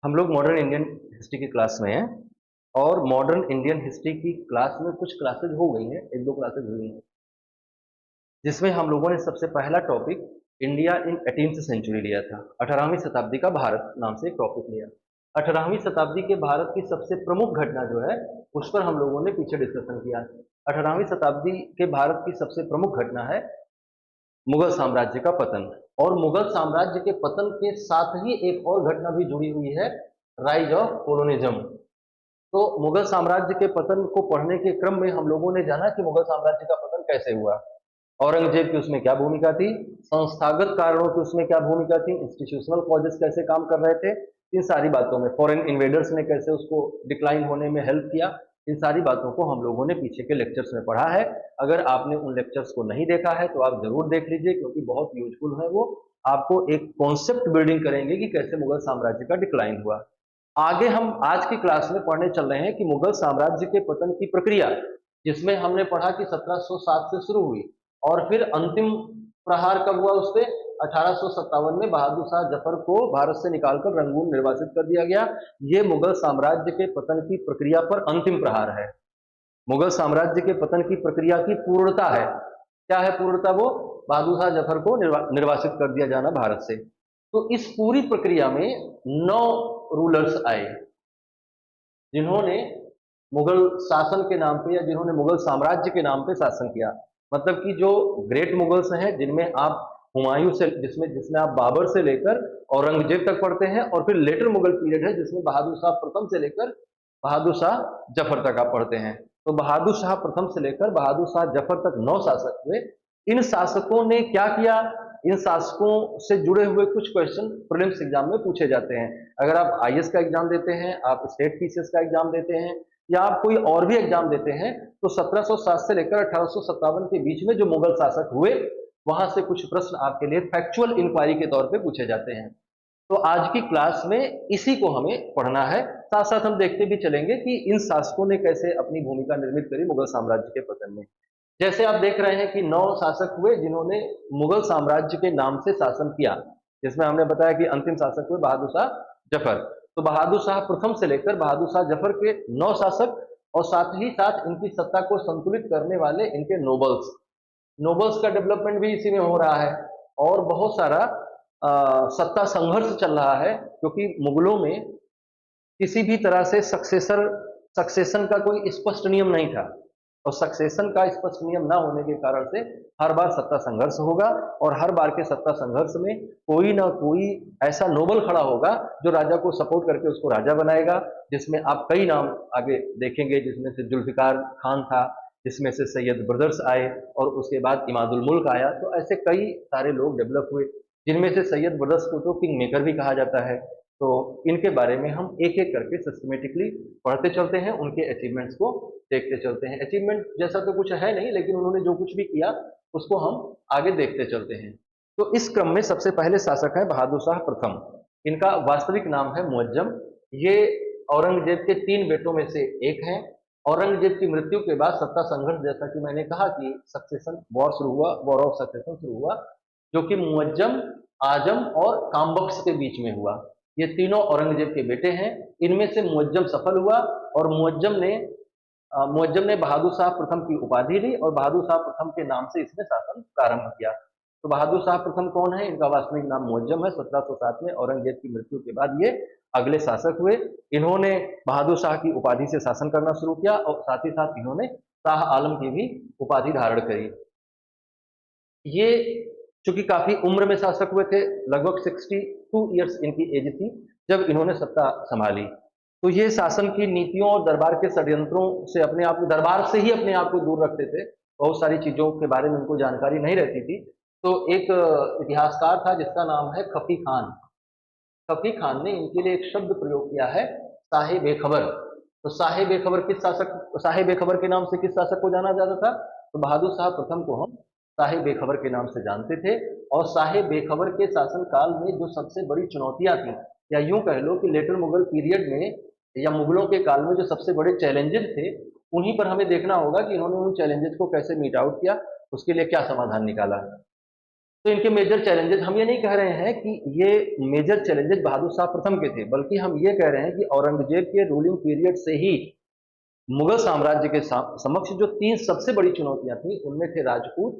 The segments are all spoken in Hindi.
हम लोग मॉडर्न इंडियन हिस्ट्री की क्लास में हैं और मॉडर्न इंडियन हिस्ट्री की क्लास में कुछ क्लासेज हो गई हैं, 1-2 क्लासेज हुई हैं, जिसमें हम लोगों ने सबसे पहला topic India in 18th century लिया था। 18वीं शताब्दी का भारत नाम से एक टॉपिक लिया। 18वीं शताब्दी के भारत की सबसे प्रमुख घटना जो है, उस पर हम लोगों ने पीछे डिस्कशन किया। 18वीं शताब्दी के भारत की सबसे प्रमुख घटना है मुगल साम्राज्य का पतन। और मुगल साम्राज्य के पतन के साथ ही एक और घटना भी जुड़ी हुई है, राइज ऑफ कोलोनिज्म। तो मुगल साम्राज्य के पतन को पढ़ने के क्रम में हम लोगों ने जाना कि मुगल साम्राज्य का पतन कैसे हुआ, औरंगजेब की उसमें क्या भूमिका थी, संस्थागत कारणों की उसमें क्या भूमिका थी, इंस्टीट्यूशनल कॉजेस कैसे काम कर रहे थे, इन सारी बातों में फॉरेन इन्वेडर्स ने कैसे उसको डिक्लाइन होने में हेल्प किया, इन सारी बातों को हम लोगों ने पीछे के लेक्चर्स में पढ़ा है। अगर आपने उन लेक्चर्स को नहीं देखा है तो आप जरूर देख लीजिए, क्योंकि बहुत यूजफुल है वो। आपको एक कॉन्सेप्ट बिल्डिंग करेंगे कि कैसे मुगल साम्राज्य का डिक्लाइन हुआ। आगे हम आज की क्लास में पढ़ने चल रहे हैं कि मुगल साम्राज्य के पतन की प्रक्रिया, जिसमें हमने पढ़ा कि 1707 से शुरू हुई और फिर अंतिम प्रहार कब हुआ उस पे, 1857 में बहादुर शाह जफर को भारत से निकालकर रंगून निर्वासित कर दिया गया। ये मुगल साम्राज्य के पतन की प्रक्रिया पर अंतिम प्रहार है। मुगल साम्राज्य के पतन की प्रक्रिया की पूर्णता है। क्या है पूर्णता? वो बहादुर शाह जफर को निर्वासित कर दिया जाना भारत से। तो इस पूरी प्रक्रिया में 9 रूलर्स आए, जिन्होंने मुगल शासन के नाम पे या जिन्होंने मुगल साम्राज्य के नाम पे शासन किया। मतलब कि जो ग्रेट मुगल्स हैं, जिनमें आप हुमायूं से, जिसमें जिसमें आप बाबर से लेकर औरंगजेब तक पढ़ते हैं, और फिर लेटर मुगल पीरियड है जिसमें बहादुर शाह प्रथम से लेकर बहादुर शाह जफर तक आप पढ़ते हैं। तो बहादुर शाह प्रथम से लेकर बहादुर शाह जफर तक 9 शासक हुए। इन शासकों ने क्या किया, इन शासकों से जुड़े हुए कुछ क्वेश्चन प्रीलिम्स एग्जाम में पूछे जाते हैं। अगर आप आईएएस का एग्जाम देते हैं, आप स्टेट पीसीएस का एग्जाम देते हैं, या आप कोई और भी एग्जाम देते हैं, तो 1707 से लेकर 1857 के बीच में जो मुगल शासक हुए, वहां से कुछ प्रश्न आपके लिए फैक्चुअल इंक्वायरी के तौर पे पूछे जाते हैं। तो आज की क्लास में इसी को हमें पढ़ना है। साथ साथ हम देखते भी चलेंगे कि इन शासकों ने कैसे अपनी भूमिका निर्मित करी मुगल साम्राज्य के पतन में। जैसे आप देख रहे हैं कि 9 शासक हुए जिन्होंने मुगल साम्राज्य के नाम से शासन किया, जिसमें हमने बताया कि अंतिम शासक हुए बहादुर शाह जफर। तो बहादुर शाह प्रथम से लेकर बहादुर शाह जफर के 9 शासक, और साथ ही साथ इनकी सत्ता को संतुलित करने वाले इनके नोबल्स। नोबल्स का डेवलपमेंट भी इसी में हो रहा है, और बहुत सारा सत्ता संघर्ष चल रहा है, क्योंकि मुगलों में किसी भी तरह से सक्सेशन का कोई स्पष्ट नियम नहीं था, और सक्सेशन का स्पष्ट नियम ना होने के कारण से हर बार सत्ता संघर्ष होगा, और हर बार के सत्ता संघर्ष में कोई ना कोई ऐसा नोबल खड़ा होगा जो राजा को सपोर्ट करके उसको राजा बनाएगा। जिसमें आप कई नाम आगे देखेंगे, जिसमें से जुल्फिकार खान था, जिसमें से सैयद ब्रदर्स आए, और उसके बाद इमादुल मुल्क आया। तो ऐसे कई सारे लोग डेवलप हुए, जिनमें से सैयद ब्रदर्स को तो किंग मेकर भी कहा जाता है। तो इनके बारे में हम एक एक करके सिस्टमेटिकली पढ़ते चलते हैं, उनके अचीवमेंट्स को देखते चलते हैं। अचीवमेंट जैसा तो कुछ है नहीं, लेकिन उन्होंने जो कुछ भी किया उसको हम आगे देखते चलते हैं। तो इस क्रम में सबसे पहले शासक है बहादुर शाह प्रथम। इनका वास्तविक नाम है मुअज्जम। ये औरंगजेब के 3 बेटों में से एक हैं। औरंगजेब की मृत्यु के बाद सत्ता संघर्ष, जैसा कि मैंने कहा कि सक्सेशन वॉर शुरू हुआ, वॉर ऑफ सक्सेशन शुरू हुआ, जो कि मुअज्जम, आजम और कामबख्श के बीच में हुआ। ये तीनों औरंगजेब के बेटे हैं। इनमें से मुअज्जम सफल हुआ, और मुअज्जम ने बहादुर शाह प्रथम की उपाधि ली, और बहादुर शाह प्रथम के नाम से इसने शासन प्रारंभ किया। तो बहादुर शाह प्रथम कौन है? इनका वास्तविक नाम मुअज्जम है। 1707 में औरंगजेब की मृत्यु के बाद ये अगले शासक हुए। इन्होंने बहादुर शाह की उपाधि से शासन करना शुरू किया, और साथ ही साथ इन्होंने शाह आलम की भी उपाधि धारण करी। ये चूंकि काफी उम्र में शासक हुए थे, लगभग 62 ईयर्स इनकी एज थी जब इन्होंने सत्ता संभाली। तो ये शासन की नीतियों और दरबार के षड्यंत्रों से अपने आप को, दरबार से ही अपने आप को दूर रखते थे। बहुत सारी चीजों के बारे में उनको जानकारी नहीं रहती थी। तो एक इतिहासकार था जिसका नाम है खफी खान। खफी खान ने इनके लिए एक शब्द प्रयोग किया है, साहे बेखबर। तो साहे बेखबर किस शासक, साहे बेखबर के नाम से किस शासक को जाना जाता था? तो बहादुर शाह प्रथम को हम साहे बेखबर के नाम से जानते थे। और साहे बेखबर के शासन काल में जो सबसे बड़ी चुनौतियां थी, या यूं कह लो कि लेटर मुगल पीरियड में या मुगलों के काल में जो सबसे बड़े चैलेंजेस थे, उन्हीं पर हमें देखना होगा कि इन्होंने उन चैलेंजेस को कैसे मीट आउट किया, उसके लिए क्या समाधान निकाला। तो इनके मेजर चैलेंजेस, हम ये नहीं कह रहे हैं कि ये मेजर चैलेंजेस बहादुर शाह प्रथम के थे, बल्कि हम ये कह रहे हैं कि औरंगजेब के रूलिंग पीरियड से ही मुगल साम्राज्य के समक्ष जो तीन सबसे बड़ी चुनौतियां थी, उनमें थे राजपूत,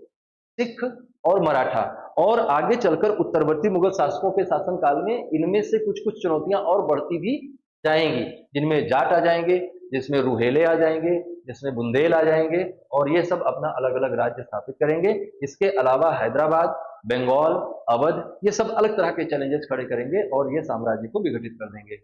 सिख और मराठा। और आगे चलकर उत्तरवर्ती मुगल शासकों के शासनकाल में इनमें से कुछ कुछ चुनौतियां और बढ़ती भी जाएंगी, जिनमें जाट आ जाएंगे, जिसमें रूहेले आ जाएंगे, जिसमें बुंदेल आ जाएंगे, और ये सब अपना अलग अलग राज्य स्थापित करेंगे। इसके अलावा हैदराबाद, बंगाल, अवध, ये सब अलग तरह के चैलेंजेस खड़े करेंगे और ये साम्राज्य को विघटित कर देंगे।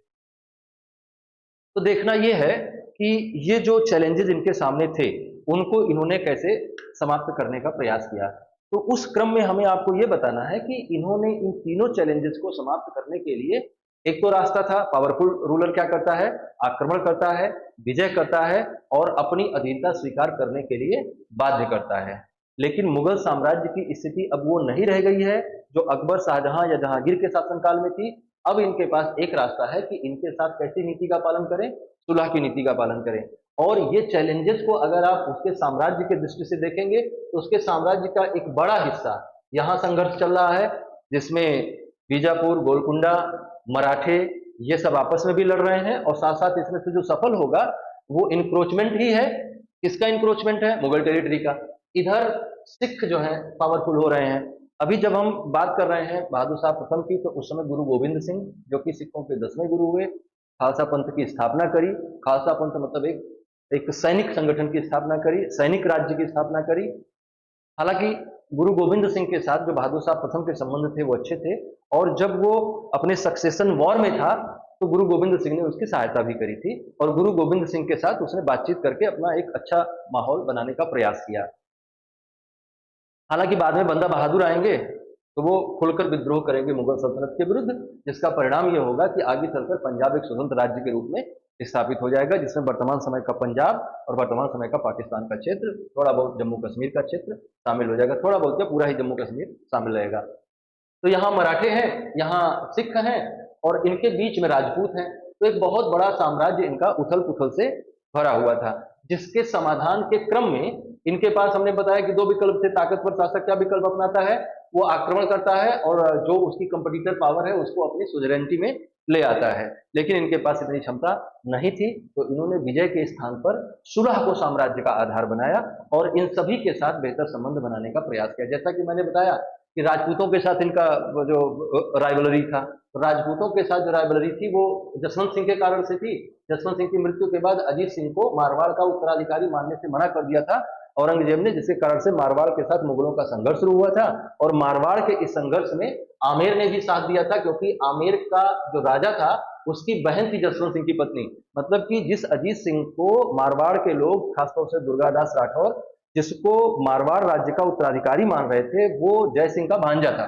तो देखना ये है कि ये जो चैलेंजेस इनके सामने थे, उनको इन्होंने कैसे समाप्त करने का प्रयास किया। तो उस क्रम में हमें आपको ये बताना है कि इन्होंने इन तीनों चैलेंजेस को समाप्त करने के लिए, एक तो रास्ता था, पावरफुल रूलर क्या करता है, आक्रमण करता है, विजय करता है और अपनी अधीनता स्वीकार करने के लिए बाध्य करता है। लेकिन मुगल साम्राज्य की स्थिति अब वो नहीं रह गई है जो अकबर, शाहजहां या जहांगीर के शासनकाल में थी। अब इनके पास एक रास्ता है कि इनके साथ कैसी नीति का पालन करें, सुलह की नीति का पालन करें। और ये चैलेंजेस को अगर आप उसके साम्राज्य की दृष्टि से देखेंगे तो उसके साम्राज्य का एक बड़ा हिस्सा यहाँ संघर्ष चल रहा है, जिसमें बीजापुर, गोलकुंडा, मराठे, ये सब आपस में भी लड़ रहे हैं। और साथ साथ इसमें से जो सफल होगा वो इंक्रोचमेंट ही है। किसका इंक्रोचमेंट है? मुगल टेरिटरी का। इधर सिख जो है पावरफुल हो रहे हैं। अभी जब हम बात कर रहे हैं बहादुर शाह प्रथम की, तो उस समय गुरु गोविंद सिंह, जो कि सिखों के 10वें गुरु हुए, खालसा पंथ की स्थापना करी। खालसा पंथ मतलब एक सैनिक संगठन की स्थापना करी, सैनिक राज्य की स्थापना करी। हालांकि गुरु गोविंद सिंह के साथ जो बहादुर शाह प्रथम के संबंध थे वो अच्छे थे, और जब वो अपने सक्सेशन वॉर में था तो गुरु गोविंद सिंह ने उसकी सहायता भी करी थी, और गुरु गोविंद सिंह के साथ उसने बातचीत करके अपना एक अच्छा माहौल बनाने का प्रयास किया। हालांकि बाद में बंदा बहादुर आएंगे तो वो खुलकर विद्रोह करेंगे मुगल सल्तनत के विरुद्ध, जिसका परिणाम ये होगा कि आगे चलकर पंजाब एक स्वतंत्र राज्य के रूप में स्थापित हो जाएगा, जिसमें वर्तमान समय का पंजाब और वर्तमान समय का पाकिस्तान का क्षेत्र, थोड़ा बहुत जम्मू कश्मीर का क्षेत्र शामिल हो जाएगा। थोड़ा बहुत क्या, पूरा ही जम्मू कश्मीर शामिल रहेगा। तो यहाँ मराठे हैं, यहाँ सिख हैं, और इनके बीच में राजपूत हैं। तो एक बहुत बड़ा साम्राज्य इनका उथल पुथल से भरा हुआ था, जिसके समाधान के क्रम में इनके पास, हमने बताया कि दो विकल्प थे। ताकतवर शासक क्या विकल्प अपनाता है? वो आक्रमण करता है और जो उसकी कंपटीटर पावर है उसको अपनी सुजरेनिटी में ले आता है। लेकिन इनके पास इतनी क्षमता नहीं थी, तो इन्होंने विजय के स्थान पर सुलह को साम्राज्य का आधार बनाया और इन सभी के साथ बेहतर संबंध बनाने का प्रयास किया। जैसा कि मैंने बताया कि राजपूतों के साथ इनका जो राइवलरी था, राजपूतों के साथ जो राइवलरी थी वो जसवंत सिंह के कारण से थी। जसवंत सिंह की मृत्यु के बाद अजीत सिंह को मारवाड़ का उत्तराधिकारी मानने से मना कर दिया था औरंगजेब ने, जिसके कारण से मारवाड़ के साथ मुगलों का संघर्ष शुरू हुआ था। और मारवाड़ के इस संघर्ष में आमेर ने भी साथ दिया था, क्योंकि आमेर का जो राजा था उसकी बहन थी जसवंत सिंह की पत्नी। मतलब कि जिस अजीत सिंह को मारवाड़ के लोग, खासतौर से दुर्गादास राठौर, जिसको मारवाड़ राज्य का उत्तराधिकारी मान रहे थे, वो जय सिंह का भांजा था।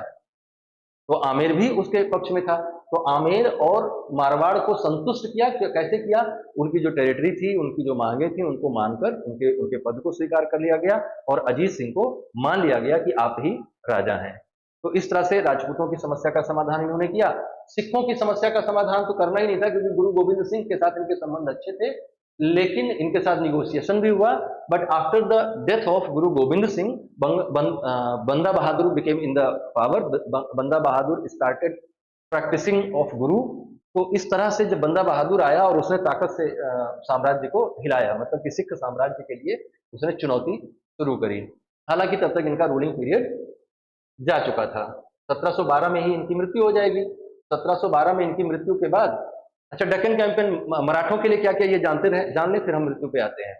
तो आमेर भी उसके पक्ष में था। तो आमेर और मारवाड़ को संतुष्ट किया। कैसे किया? उनकी जो टेरिटरी थी, उनकी जो मांगे थी, उनको मानकर उनके उनके पद को स्वीकार कर लिया गया और अजीत सिंह को मान लिया गया कि आप ही राजा हैं। तो इस तरह से राजपूतों की समस्या का समाधान इन्होंने किया। सिखों की समस्या का समाधान तो करना ही नहीं था, क्योंकि गुरु गोविंद सिंह के साथ इनके संबंध अच्छे थे, लेकिन इनके साथ निगोशिएशन भी हुआ। But after the death of गुरु गोविंद सिंह, बंदा बहादुर बिकेम इन द पावर। बंदा बहादुर स्टार्टेड प्रैक्टिसिंग ऑफ गुरु। तो इस तरह से जब बंदा बहादुर आया और उसने ताकत से साम्राज्य को हिलाया, मतलब कि सिख साम्राज्य के लिए उसने चुनौती शुरू करी। हालांकि तब तक इनका रूलिंग पीरियड जा चुका था। 1712 में ही इनकी मृत्यु हो जाएगी। 1712 में इनकी मृत्यु के बाद, अच्छा, डेक्कन कैंपेन मराठों के लिए क्या क्या ये जान ले, फिर हम मृत्यु पे आते हैं।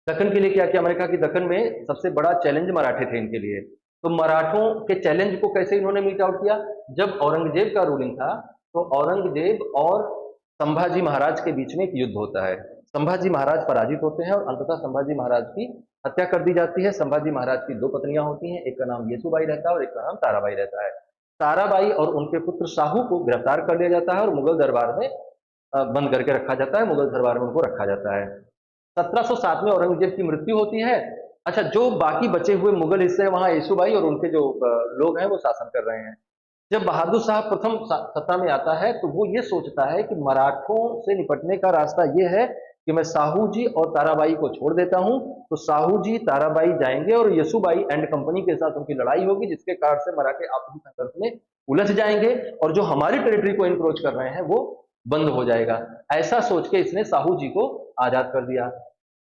दक्कन के लिए क्या क्या? मैंने कहा कि दक्कन में सबसे बड़ा चैलेंज मराठे थे इनके लिए। तो मराठों के चैलेंज को कैसे इन्होंने मीट आउट किया? जब औरंगजेब का रूलिंग था तो औरंगजेब और संभाजी महाराज के बीच में एक युद्ध होता है। संभाजी महाराज पराजित होते हैं और अंततः संभाजी महाराज की हत्या कर दी जाती है। संभाजी महाराज की दो पत्नियां होती हैं, एक का नाम येसुबाई रहता है और एक का नाम ताराबाई रहता है। ताराबाई और उनके पुत्र शाहू को गिरफ्तार कर लिया जाता है और मुगल दरबार में बंद करके रखा जाता है। मुगल दरबार में उनको रखा जाता है। 1707 में औरंगजेब की मृत्यु होती है। अच्छा, जो बाकी बचे हुए मुगल हिस्से हैं, वहां येसुबाई और उनके जो लोग हैं वो शासन कर रहे हैं। जब बहादुर शाह प्रथम सत्ता में आता है तो वो ये सोचता है कि मराठों से निपटने का रास्ता ये है कि मैं साहू जी और ताराबाई को छोड़ देता हूं, तो साहू जी ताराबाई जाएंगे और यसुबाई एंड कंपनी के साथ उनकी लड़ाई होगी, जिसके कारण से मराठे आपसी संघर्ष में उलझ जाएंगे और जो हमारी टेरिटरी को इंक्रोच कर रहे हैं वो बंद हो जाएगा। ऐसा सोच के इसने साहू जी को आजाद कर दिया।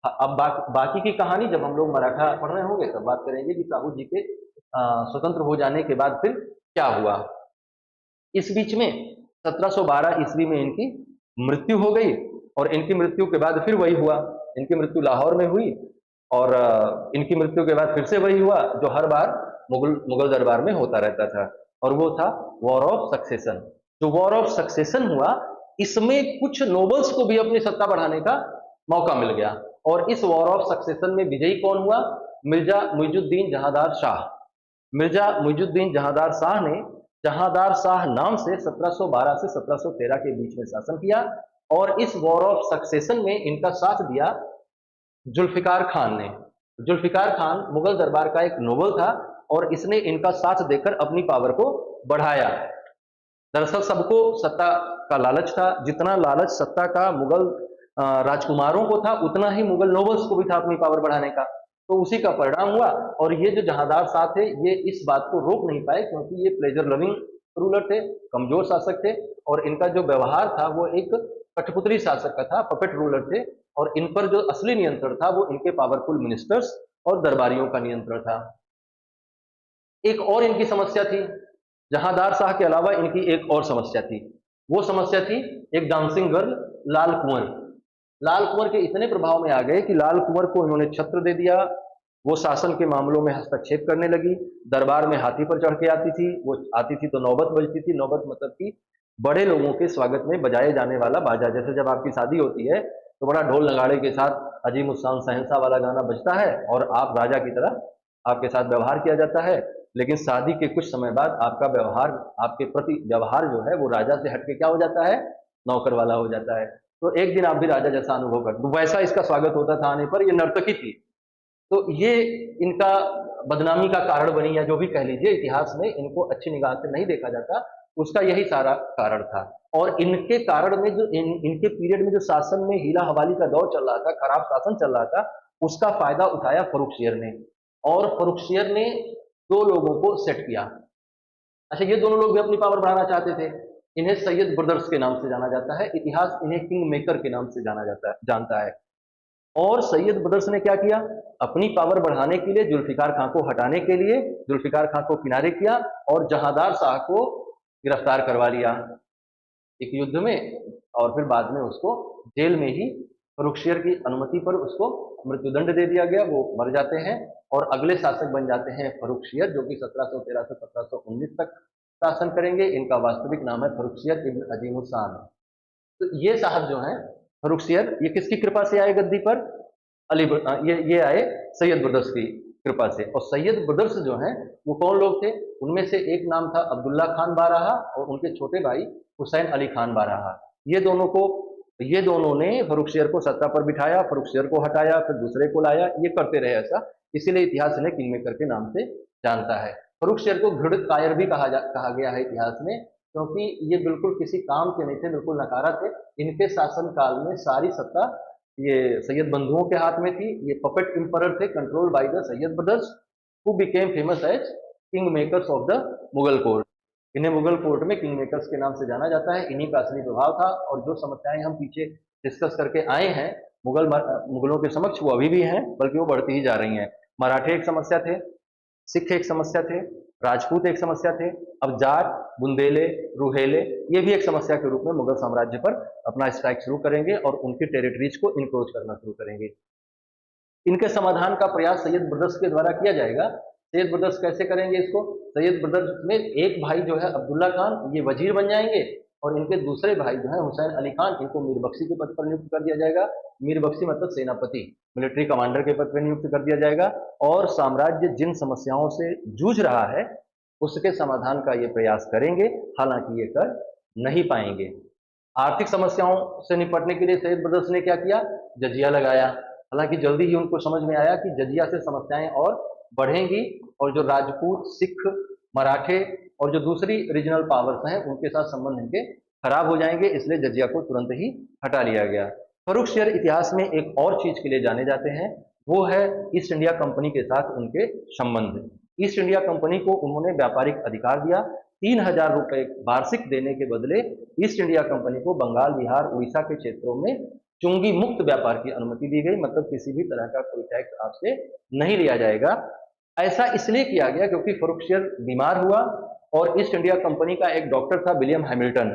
अब बाकी की कहानी जब हम लोग मराठा पढ़ रहे होंगे तब बात करेंगे कि साहू जी के स्वतंत्र हो जाने के बाद फिर क्या हुआ। इस बीच में 1712 ईस्वी में इनकी मृत्यु हो गई और इनकी मृत्यु के बाद फिर वही हुआ। इनकी मृत्यु लाहौर में हुई और इनकी मृत्यु के बाद फिर से वही हुआ जो हर बार मुगल दरबार में होता रहता था, और वो था वॉर ऑफ सक्सेशन। जो वॉर ऑफ सक्सेशन हुआ, इसमें कुछ नोबल्स को भी अपनी सत्ता बढ़ाने का मौका मिल गया, और इस वॉर ऑफ सक्सेशन में विजयी कौन हुआ? मिर्जा मुइजुद्दीन जहांदार शाह। मिर्जा मुइजुद्दीन जहांदार शाह ने जहांदार शाह नाम से 1712 से 1713 के बीच में शासन किया, और इस वॉर ऑफ सक्सेशन में इनका साथ दिया जुल्फिकार खान ने। जुल्फिकार खान मुगल दरबार का एक नोबल था और इसने इनका साथ देकर अपनी पावर को बढ़ाया। दरअसल सबको सत्ता का लालच था, जितना लालच सत्ता का मुगल राजकुमारों को था उतना ही मुगल नोबल्स को भी था अपनी पावर बढ़ाने का। तो उसी का परिणाम हुआ, और ये जो जहांदार शाह थे ये इस बात को रोक नहीं पाए, क्योंकि ये प्लेजर लविंग रूलर थे, कमजोर शासक थे, और इनका जो व्यवहार था वो एक कठपुतली शासक का था, पपेट रूलर थे, और इन पर जो असली नियंत्रण था वो इनके पावरफुल मिनिस्टर्स और दरबारियों का नियंत्रण था। एक और इनकी समस्या थी, जहांदार शाह के अलावा इनकी एक और समस्या थी। वो समस्या थी एक डांसिंग गर्ल लाल कुंवर। लाल कुंवर के इतने प्रभाव में आ गए कि लाल कुंवर को इन्होंने छत्र दे दिया। वो शासन के मामलों में हस्तक्षेप करने लगी, दरबार में हाथी पर चढ़ के आती थी, वो आती थी तो नौबत बजती थी। नौबत मतलब कि बड़े लोगों के स्वागत में बजाए जाने वाला बाजा। जैसे जब आपकी शादी होती है तो बड़ा ढोल नगाड़े के साथ अजीम उस्सान शहंशाह वाला गाना बजता है और आप राजा की तरह आपके साथ व्यवहार किया जाता है। लेकिन शादी के कुछ समय बाद आपका व्यवहार, आपके प्रति व्यवहार जो है वो राजा से हटके क्या हो जाता है? नौकर वाला हो जाता है। तो एक दिन आप भी राजा जैसा अनुभव कर, तो वैसा इसका स्वागत होता था आने पर। ये नर्तकी थी, तो ये इनका बदनामी का कारण बनी, या जो भी कह लीजिए, इतिहास में इनको अच्छी निगाह से नहीं देखा जाता, उसका यही सारा कारण था। और इनके कारण में जो इनके पीरियड में जो शासन में हीला हवाली का दौर चल रहा था, खराब शासन चल रहा था, उसका फायदा उठाया फर्रुखसियर ने, और फर्रुखसियर ने दो लोगों को सेट किया। अच्छा, ये दोनों लोग भी अपनी पावर बढ़ाना चाहते थे। इन्हें सैयद ब्रदर्स के नाम से जाना जाता है, इतिहास इन्हें किंग मेकर के नाम से जानता है। और सैयद ब्रदर्स ने क्या किया? अपनी पावर बढ़ाने के लिए, जुल्फिकार खां को हटाने के लिए, जुल्फिकार खां को किनारे किया और जहांदार शाह को गिरफ्तार करवा लिया एक युद्ध में, और फिर बाद में उसको जेल में ही फर्रुखसियर की अनुमति पर उसको मृत्युदंड दे दिया गया। वो मर जाते हैं और अगले शासक बन जाते हैं फर्रुखसियर, जो कि 1713 से 1719 तक शासन करेंगे। इनका वास्तविक नाम है फर्रुखसियर इब्न अजीमुस्सान। तो ये साहब जो हैं फर्रुखसियर, ये किसकी कृपा से आए गद्दी पर? ये आए सैयद ब्रदर्स की कृपा से। और सैयद ब्रदर्स जो हैं वो कौन लोग थे? उनमें से एक नाम था अब्दुल्ला खान बाराहा, और उनके छोटे भाई हुसैन अली खान बाराहा। ये दोनों ने फर्रुखसियर को सत्ता पर बिठाया, फर्रुखसियर को हटाया, फिर दूसरे को लाया, ये करते रहे ऐसा। इसीलिए इतिहास इन्हें किंगमेकर के नाम से जानता है। फर्रुखसियर को घृणित कायर भी कहा गया है इतिहास में, क्योंकि ये बिल्कुल किसी काम के नहीं थे, बिल्कुल नकारा थे। इनके शासन काल में सारी सत्ता ये सैयद बंधुओं के हाथ में थी। ये पपेट एम्परर थे, control by the Syed brothers, who became famous as king makers of the Mughal court. इन्हें मुगल कोर्ट में किंग मेकर्स के नाम से जाना जाता है। इन्हीं का असली प्रभाव था, और जो समस्याएं हम पीछे डिस्कस करके आए हैं मुगलों के समक्ष, वो अभी भी हैं, बल्कि वो बढ़ती ही जा रही हैं। मराठे एक समस्या थे, सिख एक समस्या थे, राजपूत एक समस्या थे, अब जाट, बुंदेले, रूहेले, ये भी एक समस्या के रूप में मुगल साम्राज्य पर अपना स्ट्राइक शुरू करेंगे और उनकी टेरिटरीज को इनक्रोच करना शुरू करेंगे। इनके समाधान का प्रयास सैयद ब्रदर्स के द्वारा किया जाएगा। सैयद ब्रदर्स कैसे करेंगे इसको? सैयद ब्रदर्स में एक भाई जो है अब्दुल्ला खान, ये वजीर बन जाएंगे, और इनके दूसरे भाई जो है हुसैन अली खान, इनको मीर बख्शी के पद पर नियुक्त कर दिया जाएगा। मीर बख्शी मतलब सेनापति, मिलिट्री कमांडर के पद पर नियुक्त कर दिया जाएगा। और साम्राज्य जिन समस्याओं से जूझ रहा है उसके समाधान का ये प्रयास करेंगे, हालांकि ये कर नहीं पाएंगे। आर्थिक समस्याओं से निपटने के लिए सैयद ब्रदर्स ने क्या किया? जजिया लगाया। हालांकि जल्दी ही उनको समझ में आया कि जजिया से समस्याएं और बढ़ेंगी, और जो राजपूत, सिख, मराठे और जो दूसरी रीजनल पावर्स हैं उनके साथ संबंध इनके खराब हो जाएंगे, इसलिए जजिया को तुरंत ही हटा लिया गया। फर्रुखसियर इतिहास में एक और चीज के लिए जाने जाते हैं, वो है ईस्ट इंडिया कंपनी के साथ उनके संबंध। ईस्ट इंडिया कंपनी को उन्होंने व्यापारिक अधिकार दिया। 3,000 रुपए वार्षिक देने के बदले ईस्ट इंडिया कंपनी को बंगाल, बिहार, उड़ीसा के क्षेत्रों में चुंगी मुक्त व्यापार की अनुमति दी गई, मतलब किसी भी तरह का कोई टैक्स आपसे नहीं लिया जाएगा। ऐसा इसलिए किया गया क्योंकि फर्रुखसियर बीमार हुआ और ईस्ट इंडिया कंपनी का एक डॉक्टर था विलियम हैमिल्टन,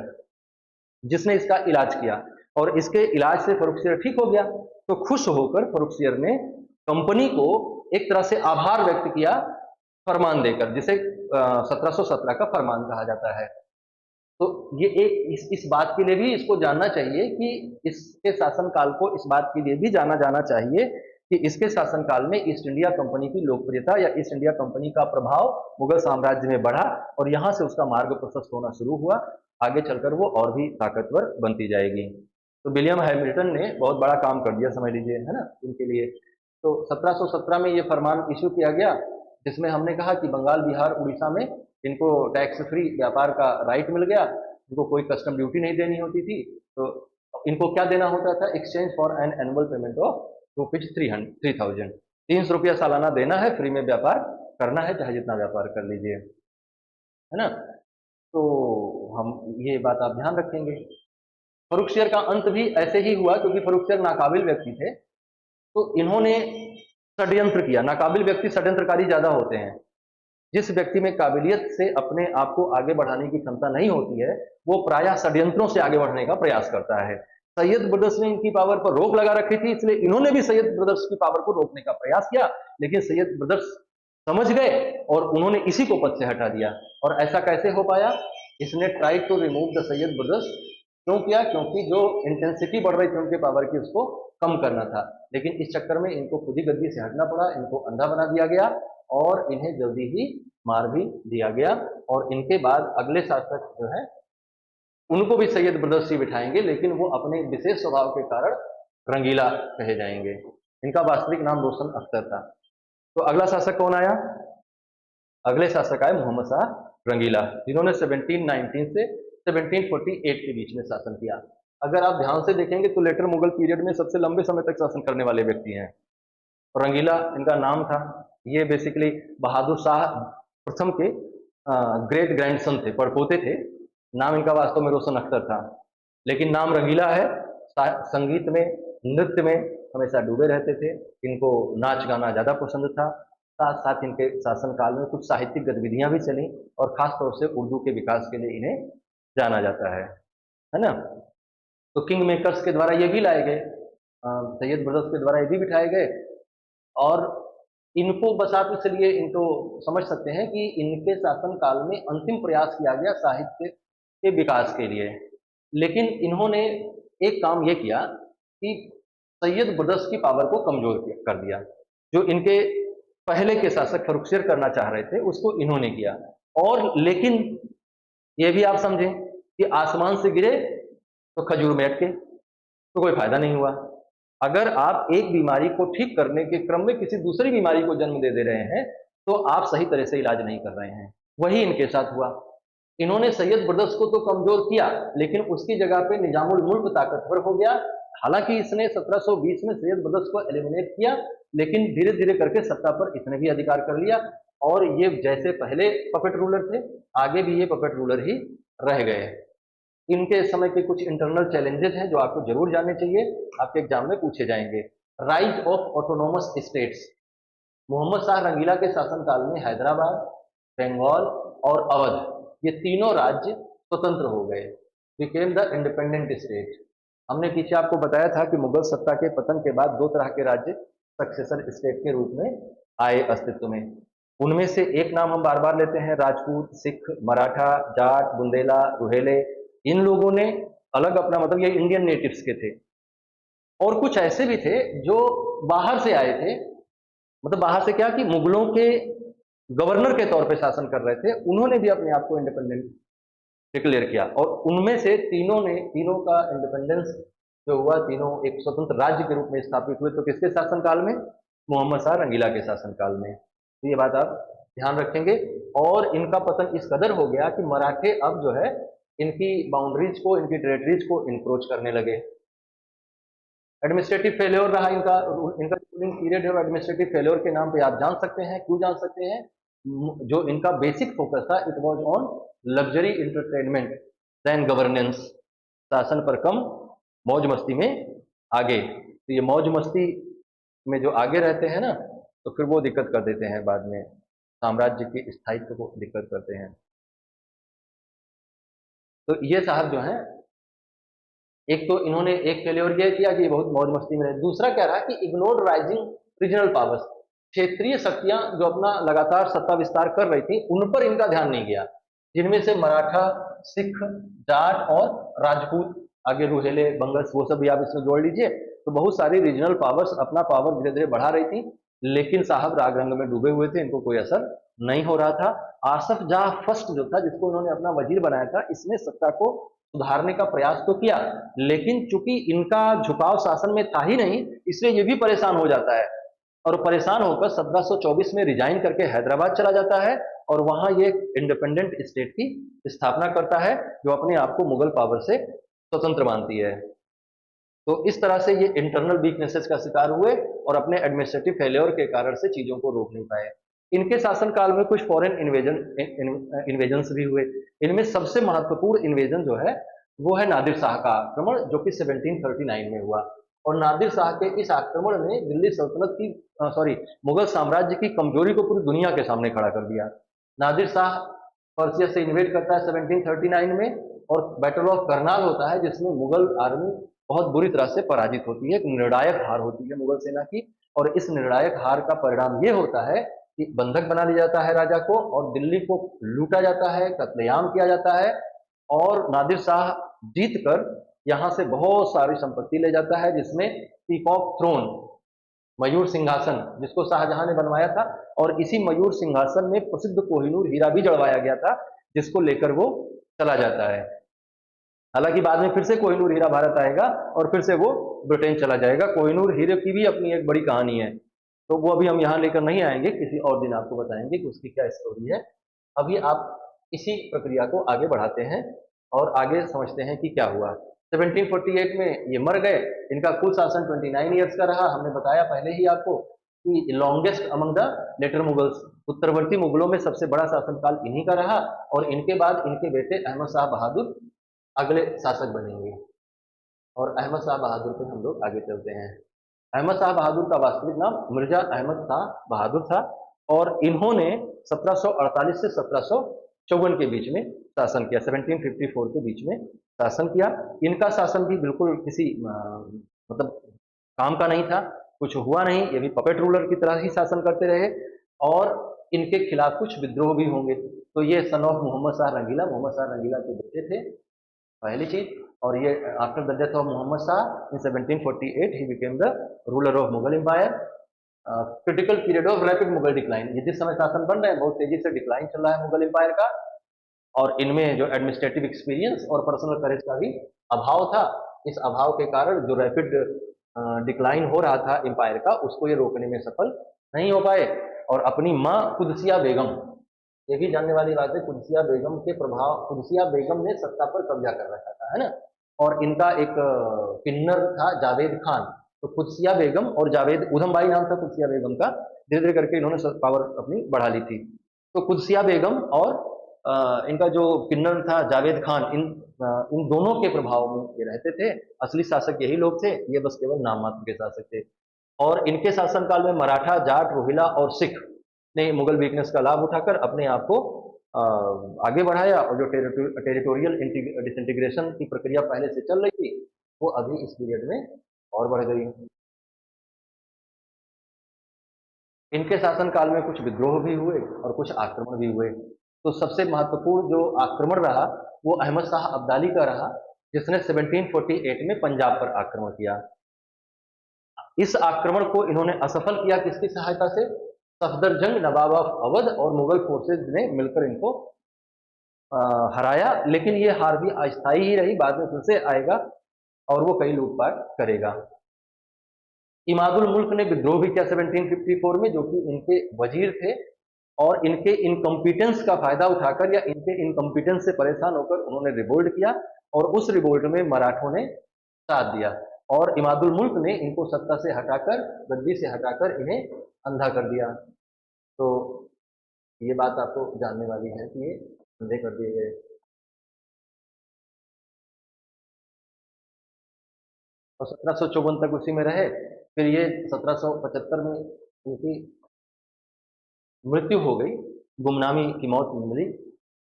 जिसने इसका इलाज किया और इसके इलाज से फर्रुखसियर ठीक हो गया। तो खुश होकर फर्रुखसियर ने कंपनी को एक तरह से आभार व्यक्त किया फरमान देकर, जिसे 1717 का फरमान कहा जाता है। तो ये एक इस बात के लिए भी इसको जानना चाहिए कि इसके शासनकाल को इस बात के लिए भी जाना जाना चाहिए कि इसके शासनकाल में ईस्ट इंडिया कंपनी की लोकप्रियता या ईस्ट इंडिया कंपनी का प्रभाव मुगल साम्राज्य में बढ़ा और यहाँ से उसका मार्ग प्रशस्त होना शुरू हुआ। आगे चलकर वो और भी ताकतवर बनती जाएगी। तो विलियम हैमिल्टन ने बहुत बड़ा काम कर दिया, समझ लीजिए, है ना, उनके लिए। तो 1717 में ये फरमान इशू किया गया, जिसमें हमने कहा कि बंगाल, बिहार, उड़ीसा में इनको टैक्स फ्री व्यापार का राइट मिल गया, इनको कोई कस्टम ड्यूटी नहीं देनी होती थी। तो इनको क्या देना होता था? Exchange for an annual payment of ₹3,000। 300 रुपया सालाना देना है, फ्री में व्यापार करना है, चाहे जितना व्यापार कर लीजिए, है ना। तो हम ये बात आप ध्यान रखेंगे। फर्रुखसियर का अंत भी ऐसे ही हुआ क्योंकि फर्रुखसियर नाकाबिल व्यक्ति थे, तो इन्होंने षड्यंत्र किया। नाकाबिल व्यक्ति षड्यंत्रकारी ज्यादा होते हैं। जिस व्यक्ति में काबिलियत से अपने आप को आगे बढ़ाने की क्षमता नहीं होती है, वो प्रायः षड्यंत्रों से आगे बढ़ने का प्रयास करता है। सैयद ब्रदर्स ने इनकी पावर पर रोक लगा रखी थी, इसलिए इन्होंने भी सैयद ब्रदर्स की पावर को रोकने का प्रयास किया, लेकिन सैयद ब्रदर्स समझ गए और उन्होंने इसी को पद से हटा दिया। और ऐसा कैसे हो पाया? इसने try to remove the Syed brothers. क्यों किया? क्योंकि जो इंटेंसिटी बढ़ रही थी उनके पावर की, उसको कम करना था। लेकिन इस चक्कर में इनको खुद ही गद्दी से हटना पड़ा, इनको अंधा बना दिया गया और इन्हें जल्दी ही मार भी दिया गया। और इनके बाद अगले शासक जो है उनको भी सैयद ब्रदर्स ही बिठाएंगे, लेकिन वो अपने विशेष स्वभाव के कारण रंगीला कहे जाएंगे। इनका वास्तविक नाम रोशन अख्तर था। तो अगला शासक कौन आया? अगले शासक आए मोहम्मद शाह रंगीला, जिन्होंने 1719 से 1748 के बीच में शासन किया। अगर आप ध्यान से देखेंगे तो लेटर मुगल पीरियड में सबसे लंबे समय तक शासन करने वाले व्यक्ति हैं। रंगीला इनका नाम था। ये बेसिकली बहादुर शाह प्रथम के ग्रेट ग्रैंडसन थे, पड़पोते थे। नाम इनका वास्तव में रोशन अख्तर था, लेकिन नाम रंगीला है। संगीत में, नृत्य में हमेशा डूबे रहते थे। इनको नाच गाना ज्यादा पसंद था। साथ साथ इनके शासनकाल में कुछ साहित्यिक गतिविधियां भी चली और खासतौर से उर्दू के विकास के लिए इन्हें जाना जाता है ना। तो किंग मेकर्स के द्वारा ये भी लाए गए, सैयद ब्रदर्स के द्वारा ये भी बिठाए गए। और इनको बस आप इसलिए इनको समझ सकते हैं कि इनके शासनकाल में अंतिम प्रयास किया गया साहित्य के विकास के लिए। लेकिन इन्होंने एक काम ये किया कि सैयद ब्रदर्स की पावर को कमजोर कर दिया। जो इनके पहले के शासक फर्रुखसियर करना चाह रहे थे उसको इन्होंने किया। और लेकिन ये भी आप समझें कि आसमान से गिरे तो खजूर में अटके, तो कोई फायदा नहीं हुआ। अगर आप एक बीमारी को ठीक करने के क्रम में किसी दूसरी बीमारी को जन्म दे रहे हैं तो आप सही तरह से इलाज नहीं कर रहे हैं। वही इनके साथ हुआ। इन्होंने सैयद ब्रदर्स को तो कमजोर किया, लेकिन उसकी जगह पे निजामुल मुल्क ताकतवर हो गया। हालांकि इसने 1720 में सैयद ब्रदर्स को एलिमिनेट किया, लेकिन धीरे धीरे करके सत्ता पर इसने भी अधिकार कर लिया। और ये जैसे पहले पपेट रूलर थे, आगे भी ये पपेट रूलर ही रह गए। इनके समय के कुछ इंटरनल चैलेंजेस हैं जो आपको जरूर जानने चाहिए, आपके एग्जाम में पूछे जाएंगे। Rise of autonomous states. Mohammad Shah रंगीला के शासनकाल में हैदराबाद, बंगाल और अवध, ये तीनों राज्य स्वतंत्र हो गए, बिकेम द इंडिपेंडेंट स्टेट। हमने पीछे आपको बताया था कि मुगल सत्ता के पतन के बाद दो तरह के राज्य सक्सेसर स्टेट के रूप में आए अस्तित्व में। उनमें से एक नाम हम बार बार लेते हैं, राजपूत, सिख, मराठा, जाट, बुंदेला, रुहेले। इन लोगों ने अलग अपना, मतलब ये इंडियन नेटिव्स के थे। और कुछ ऐसे भी थे जो बाहर से आए थे, मतलब बाहर से क्या कि मुगलों के गवर्नर के तौर पे शासन कर रहे थे, उन्होंने भी अपने आप को इंडिपेंडेंट डिक्लेयर किया। और उनमें से तीनों का इंडिपेंडेंस जो हुआ, तीनों एक स्वतंत्र राज्य के रूप में स्थापित हुए। तो किसके शासनकाल में? मोहम्मद शाह रंगीला के शासनकाल में। तो ये बात आप ध्यान रखेंगे। और इनका पतन इस कदर हो गया कि मराठे अब जो है इनकी बाउंड्रीज को, इनकी टेरिटरीज को इंक्रोच करने लगे। एडमिनिस्ट्रेटिव फेल्योर रहा इनका इनका रूलिंग पीरियड है, एडमिनिस्ट्रेटिव फेल्योर के नाम पे आप जान सकते हैं। क्यों जान सकते हैं? जो इनका बेसिक फोकस था, it was on luxury entertainment than governance, शासन पर कम, मौज मस्ती में आगे। तो ये मौज मस्ती में जो आगे रहते हैं ना, तो फिर वो दिक्कत कर देते हैं बाद में, साम्राज्य के स्थायित्व को दिक्कत करते हैं। तो ये साहब जो हैं, एक तो इन्होंने एक फेल्योर ये किया कि बहुत मौज मस्ती में रहे। दूसरा क्या रहा कि इग्नोर्ड राइजिंग रीजनल पावर्स, क्षेत्रीय शक्तियां जो अपना लगातार सत्ता विस्तार कर रही थी, उन पर इनका ध्यान नहीं गया, जिनमें से मराठा, सिख, जाट और राजपूत, आगे रुहेले, बंगस, वो सब भी आप इसमें जोड़ लीजिए। तो बहुत सारी रीजनल पावर्स अपना पावर धीरे धीरे बढ़ा रही थी, लेकिन साहब राग रंग में डूबे हुए थे, इनको कोई असर नहीं हो रहा था। आसफ जहां फर्स्ट जो था, जिसको इन्होंने अपना वजीर बनाया था, इसने सत्ता को सुधारने का प्रयास तो किया, लेकिन चूंकि इनका झुकाव शासन में था ही नहीं, इसलिए ये भी परेशान हो जाता है और परेशान होकर 1724 में रिजाइन करके हैदराबाद चला जाता है और वहां ये इंडिपेंडेंट स्टेट की स्थापना करता है, जो अपने आप को मुगल पावर से स्वतंत्र मानती है। तो इस तरह से ये इंटरनल वीकनेसेस का शिकार हुए और अपने एडमिनिस्ट्रेटिव फेलियर के कारण से चीजों को रोक नहीं पाए। इनके शासनकाल में कुछ फॉरेन इन्वेजन्स भी हुए। इनमें सबसे महत्वपूर्ण इन्वेजन जो है वो है नादिर शाह का आक्रमण, जो कि 1739 में हुआ। और नादिर शाह के इस आक्रमण ने दिल्ली सल्तनत की मुगल साम्राज्य की कमजोरी को पूरी दुनिया के सामने खड़ा कर दिया। नादिर शाह पर्सिया से इन्वेड करता है 1739 में, और बैटल ऑफ करनाल होता है, जिसमें मुगल आर्मी बहुत बुरी तरह से पराजित होती है, एक निर्णायक हार होती है मुगल सेना की। और इस निर्णायक हार का परिणाम ये होता है कि बंधक बना लिया जाता है राजा को, और दिल्ली को लूटा जाता है, कत्लेआम किया जाता है, और नादिर शाह जीत कर यहाँ से बहुत सारी संपत्ति ले जाता है, जिसमें पीकॉक थ्रोन, मयूर सिंहासन, जिसको शाहजहां ने बनवाया था, और इसी मयूर सिंहासन में प्रसिद्ध कोहिनूर हीरा भी जड़वाया गया था, जिसको लेकर वो चला जाता है। हालांकि बाद में फिर से कोहिनूर हीरा भारत आएगा और फिर से वो ब्रिटेन चला जाएगा। कोहिनूर हीरे की भी अपनी एक बड़ी कहानी है, तो वो अभी हम यहाँ लेकर नहीं आएंगे, किसी और दिन आपको बताएंगे कि उसकी क्या स्टोरी है। अभी आप इसी प्रक्रिया को आगे बढ़ाते हैं और आगे समझते हैं कि क्या हुआ। 1748 में ये मर गए। इनका कुल शासन 29 ईयर्स का रहा। हमने बताया पहले ही आपको कि longest among the later Mughals, उत्तरवर्ती मुगलों में सबसे बड़ा शासनकाल इन्हीं का रहा, और इनके बाद इनके बेटे अहमद शाह बहादुर अगले शासक बनेंगे। और अहमद शाह बहादुर पे हम लोग आगे चलते हैं। अहमद शाह बहादुर का वास्तविक नाम मिर्जा अहमद शाह बहादुर था, और इन्होंने 1748 से 1754 के बीच में शासन किया, 1754 के बीच में शासन किया। इनका शासन भी बिल्कुल किसी मतलब काम का नहीं था, कुछ हुआ नहीं, ये भी पपेट रूलर की तरह ही शासन करते रहे, और इनके खिलाफ कुछ विद्रोह भी होंगे। तो ये सन ऑफ मोहम्मद शाह रंगीला, मोहम्मद शाह रंगीला के बेटे थे, पहली चीज। और ये after the death of Muhammad Shah in 1748 he became the ruler of Mughal empire. Critical period of rapid Mughal decline, ये जिस समय शासन बन रहे हैं, बहुत तेजी से डिक्लाइन चल रहा है मुगल एम्पायर का, और इनमें जो एडमिनिस्ट्रेटिव एक्सपीरियंस और पर्सनल करेज का भी अभाव था। इस अभाव के कारण जो रैपिड डिक्लाइन हो रहा था एम्पायर का, उसको ये रोकने में सफल नहीं हो पाए। और अपनी माँ कुदसिया बेगम, ये भी जानने वाली बात है, कुदसिया बेगम के प्रभाव, कुदसिया बेगम ने सत्ता पर कब्जा कर रखा था, है ना। और इनका एक किन्नर था जावेद खान, तो कुदसिया बेगम और जावेद, उधम बाई नाम था कुदसिया बेगम का, धीरे धीरे करके इन्होंने पावर अपनी बढ़ा ली थी। तो कुदसिया बेगम और इनका जो किन्नर था जावेद खान, इन दोनों के प्रभाव में ये रहते थे। असली शासक यही लोग थे, ये बस केवल नाम मात्र के शासक थे। और इनके शासनकाल में मराठा, जाट, रोहिला और सिख ने मुगल वीकनेस का लाभ उठाकर अपने आप को आगे बढ़ाया, और जो टेरिटोरियल डिसइंटीग्रेशन की प्रक्रिया पहले से चल रही थी, वो अभी इस पीरियड में और बढ़ गई। इनके शासनकाल में कुछ विद्रोह भी हुए और कुछ आक्रमण भी हुए। तो सबसे महत्वपूर्ण जो आक्रमण रहा वो अहमद शाह अब्दाली का रहा, जिसने 1748 में पंजाब पर आक्रमण किया। इस आक्रमण को इन्होंने असफल किया, किसकी सहायता से? सफदरजंग नवाब ऑफ अवध और मुगल फोर्सेज ने मिलकर इनको हराया। लेकिन ये हार भी अस्थायी ही रही, बाद में फिर से आएगा और वो कई लूटपाट करेगा। इमादुल मुल्क ने विद्रोह भी किया 1754 में, जो कि इनके वजीर थे, और इनके इनकम्पिटेंस का फायदा उठाकर या इनके इनकम्पिटेंस से परेशान होकर उन्होंने रिवोल्ट किया, और उस रिवोल्ट में मराठों ने साथ दिया। और इमादुल मुल्क ने इनको सत्ता से हटाकर, गद्दी से हटाकर इन्हें अंधा कर दिया। तो ये बात आपको जानने वाली है कि ये अंधे कर दिए गए। और 1754 तक उसी में रहे। फिर ये 1775 में इनकी मृत्यु हो गई, गुमनामी की मौत मिली,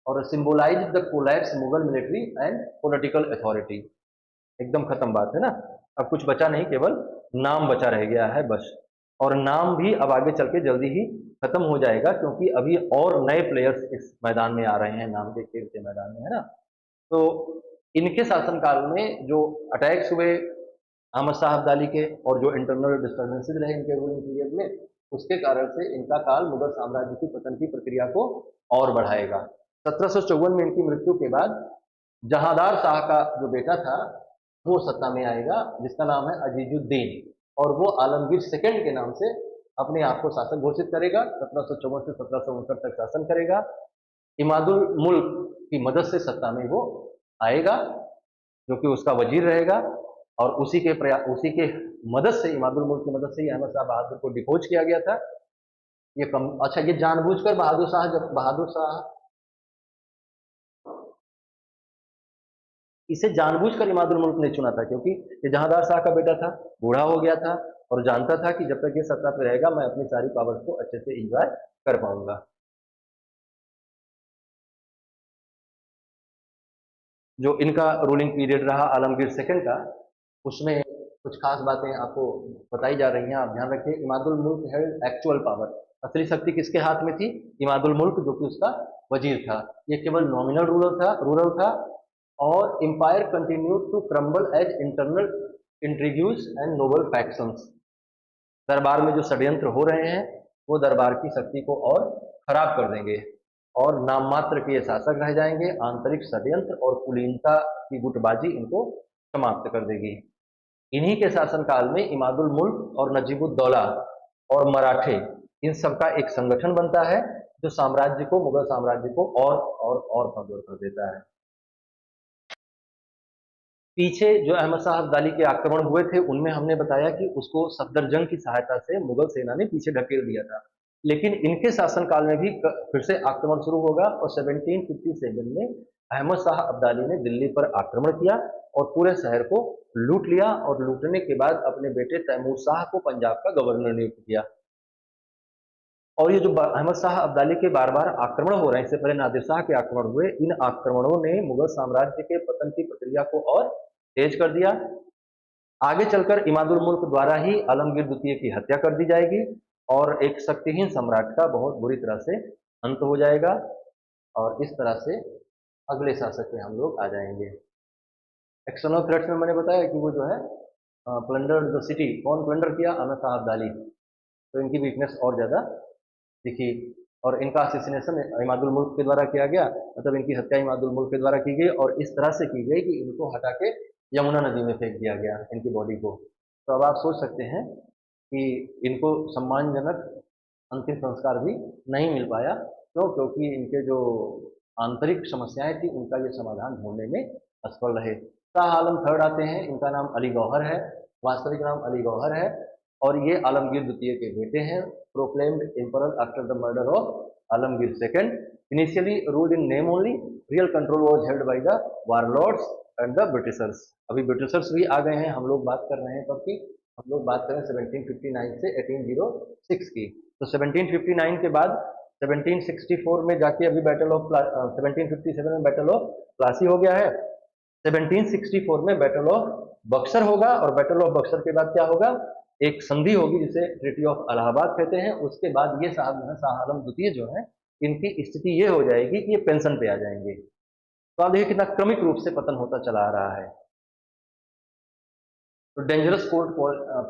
और symbolize the collapse Mughal military and political authority. एकदम खत्म बात है ना। अब कुछ बचा नहीं, केवल नाम बचा रह गया है बस। और नाम भी अब आगे चल के जल्दी ही खत्म हो जाएगा, क्योंकि अभी और नए प्लेयर्स इस मैदान में आ रहे हैं, नाम के खेल के मैदान में, है ना। तो इनके शासनकाल में जो अटैक्स हुए अहमद शाह अब्दाली के, और जो इंटरनल डिस्टर्बेंसेज रहे इनके रूलिंग पीरियड में, उसके कारण से इनका काल मुगल साम्राज्य की पतन की प्रक्रिया को और बढ़ाएगा। 1754 में इनकी मृत्यु के बाद जहांदार शाह का जो बेटा था वो सत्ता में आएगा, जिसका नाम है अजीजुद्दीन, और वो आलमगीर सेकंड के नाम से अपने आप को शासक घोषित करेगा। 1754 से 1759 तक शासन करेगा। इमादुल मुल्क की मदद से सत्ता में वो आएगा, जो कि उसका वजीर रहेगा, और उसी के मदद से, इमादुल मुल्क की मदद से ही अहमद शाह बहादुर को डिपोज किया गया था। अच्छा, ये जानबूझकर बहादुर शाह इसे जानबूझकर इमादुल मुल्क ने चुना था, क्योंकि ये जहांदार शाह का बेटा था, बूढ़ा हो गया था, और जानता था कि जब तक ये सत्ता पे रहेगा मैं अपनी सारी पावर्स को अच्छे से एंजॉय कर पाऊंगा। जो इनका रूलिंग पीरियड रहा आलमगीर सेकंड का, उसमें कुछ खास बातें आपको बताई जा रही हैं, आप ध्यान रखिए। इमादुल मुल्क हेल्ड एक्चुअल पावर। असली शक्ति किसके हाथ में थी? इमादुल मुल्क, जो कि उसका वजीर था। ये केवल नॉमिनल रूलर था। और empire continued to crumble as internal intrigues and noble factions. दरबार में जो षड्यंत्र हो रहे हैं वो दरबार की शक्ति को और खराब कर देंगे, और नाम मात्र के ये शासक रह जाएंगे। आंतरिक षड्यंत्र और कुलीनता की गुटबाजी इनको समाप्त कर देगी। इन्हीं के शासनकाल में इमादुल मुल्क और नजीबुद्दौला और मराठे, इन सबका एक संगठन बनता है, जो साम्राज्य को, मुगल साम्राज्य को और कमजोर कर देता है। पीछे जो अहमद शाह अब्दाली के आक्रमण हुए थे, उनमें हमने बताया कि उसको सफदरजंग की सहायता से मुगल सेना ने पीछे ढकेल दिया था। लेकिन इनके शासनकाल में भी फिर से आक्रमण शुरू होगा, और 1757 में अहमद शाह अब्दाली ने दिल्ली पर आक्रमण किया और पूरे शहर को लूट लिया, और लूटने के बाद अपने बेटे तैमूर शाह को पंजाब का गवर्नर नियुक्त किया। और ये जो अहमद शाह अब्दाली के बार बार आक्रमण हो रहे हैं, इससे पहले नादिर शाह के आक्रमण हुए, इन आक्रमणों ने मुगल साम्राज्य के पतन की प्रक्रिया को और तेज कर दिया। आगे चलकर इमादुल मुल्क द्वारा ही आलमगीर द्वितीय की हत्या कर दी जाएगी, और एक शक्तिहीन सम्राट का बहुत बुरी तरह से अंत हो जाएगा। और इस तरह से अगले शासक पे हम लोग आ जाएंगे। एक्सटर्नल थ्रेट्स में मैंने बताया कि वो जो है प्लंडर द सिटी, कौन प्लंडर किया? अहमद शाह अब्दाली। तो इनकी वीकनेस और ज़्यादा दिखी, और इनका असिसिनेशन इमादुल मुल्क के द्वारा किया गया, मतलब इनकी हत्या इमादुल मुल्क के द्वारा की गई, और इस तरह से की गई कि इनको हटा के यमुना नदी में फेंक दिया गया, इनकी बॉडी को। तो अब आप सोच सकते हैं कि इनको सम्मानजनक अंतिम संस्कार भी नहीं मिल पाया। क्यों? क्योंकि इनके जो आंतरिक समस्याएं थी, उनका ये समाधान ढूंढने में असफल रहे। शाह आलम थर्ड आते हैं, इनका नाम अली गौहर है, वास्तविक नाम अली गौहर है, और ये आलमगीर द्वितीय के बेटे हैं। Proclaimed emperor after the murder of Alamgir second, initially ruled in name only, real control was held by the warlords and the Britishers. अभी ब्रिटिशर्स भी आ गए हैं, हम लोग बात कर रहे हैं कब की? हम लोग बात करें 1759 से 1806 की। तो 1759 के बाद 1764 में जाके अभी बैटल ऑफ 1757 में बैटल ऑफ प्लासी हो गया है। 1764 में बैटल ऑफ बक्सर होगा, और बैटल ऑफ बक्सर के बाद क्या होगा? एक संधि होगी जिसे ट्रीटी ऑफ इलाहाबाद कहते हैं। उसके बाद ये साहब जो है, शाह आलम द्वितीय जो है, इनकी स्थिति ये हो जाएगी कि ये पेंशन पे आ जाएंगे। तो आप देखिए कितना क्रमिक रूप से पतन होता चला आ रहा है। तो dangerous court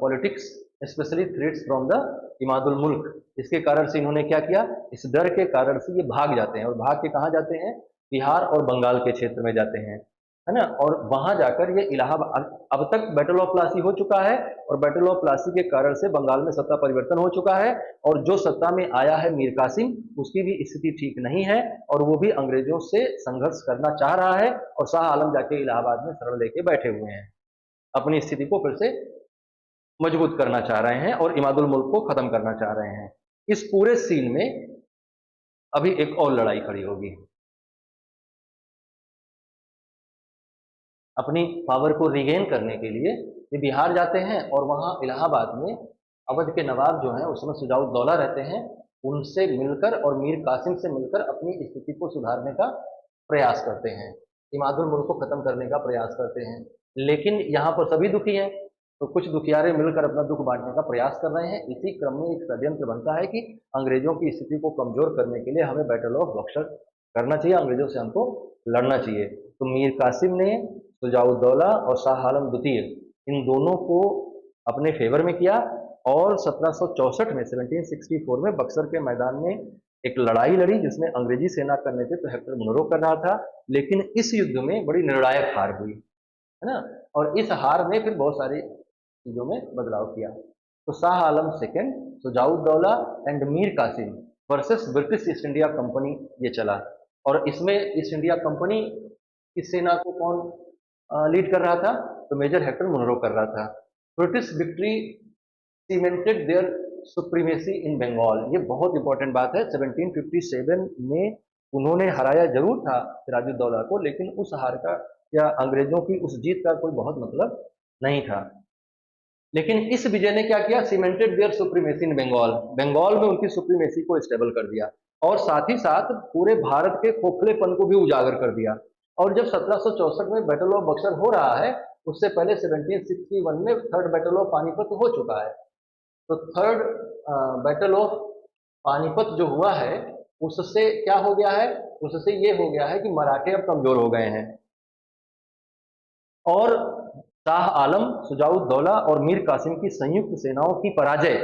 politics, specially threats from the Imadul मुल्क, इसके कारण से इन्होंने क्या किया? इस डर के कारण से ये भाग जाते हैं, और भाग के कहाँ जाते हैं? बिहार और बंगाल के क्षेत्र में जाते हैं, है ना। और वहां जाकर ये इलाहाबाद, अब तक बैटल ऑफ प्लासी हो चुका है, और बैटल ऑफ प्लासी के कारण से बंगाल में सत्ता परिवर्तन हो चुका है, और जो सत्ता में आया है मीर कासिम, उसकी भी स्थिति ठीक नहीं है, और वो भी अंग्रेजों से संघर्ष करना चाह रहा है, और शाह आलम जाके इलाहाबाद में शरण लेके बैठे हुए हैं। अपनी स्थिति को फिर से मजबूत करना चाह रहे हैं और इमादुल मुल्क को खत्म करना चाह रहे हैं। इस पूरे सीन में अभी एक और लड़ाई खड़ी होगी। अपनी पावर को रिगेन करने के लिए ये बिहार जाते हैं और वहाँ इलाहाबाद में अवध के नवाब जो हैं उस समय शुजाउद्दौला रहते हैं, उनसे मिलकर और मीर कासिम से मिलकर अपनी स्थिति को सुधारने का प्रयास करते हैं, इमादुल मुल्क को खत्म करने का प्रयास करते हैं। लेकिन यहाँ पर सभी दुखी हैं, तो कुछ दुखियारे मिलकर अपना दुख बांटने का प्रयास कर रहे हैं। इसी क्रम में एक षड्यंत्र बनता है कि अंग्रेजों की स्थिति को कमजोर करने के लिए हमें बैटल ऑफ बक्सर करना चाहिए, अंग्रेजों से हमको लड़ना चाहिए। तो मीर कासिम ने शुजाउद्दौला और शाह आलम द्वितीय इन दोनों को अपने फेवर में किया और 1764 में 1764 में बक्सर के मैदान में एक लड़ाई लड़ी जिसमें अंग्रेजी सेना का नेतृत्व हेक्टर मुनरो कर रहा था। लेकिन इस युद्ध में बड़ी निर्णायक हार हुई, है ना, और इस हार ने फिर बहुत सारी चीजों में बदलाव किया। तो Shah Alam second, Shujauddaula and Mir Qasim versus British East India Company ये चला। और इसमें ईस्ट इंडिया कंपनी की सेना को कौन लीड कर रहा था? तो मेजर हेक्टर मुनरो कर रहा था। British victory cemented their supremacy in Bengal, ये बहुत इंपॉर्टेंट बात है। 1757 में उन्होंने हराया जरूर था सिराजुद्दौला को, लेकिन उस हार का या अंग्रेजों की उस जीत का कोई बहुत मतलब नहीं था। लेकिन इस विजय ने क्या किया? Cemented their supremacy in Bengal, Bengal में उनकी सुप्रीमेसी को स्टेबल कर दिया और साथ ही साथ पूरे भारत के खोखलेपन को भी उजागर कर दिया। और जब 1764 में बैटल ऑफ बक्सर हो रहा है, उससे पहले 1761 में थर्ड बैटल ऑफ पानीपत हो चुका है। तो थर्ड बैटल ऑफ पानीपत जो हुआ है उससे क्या हो गया है? उससे ये हो गया है कि मराठे अब कमजोर हो गए हैं और शाह आलम, शुजाउद्दौला और मीर कासिम की संयुक्त सेनाओं की पराजय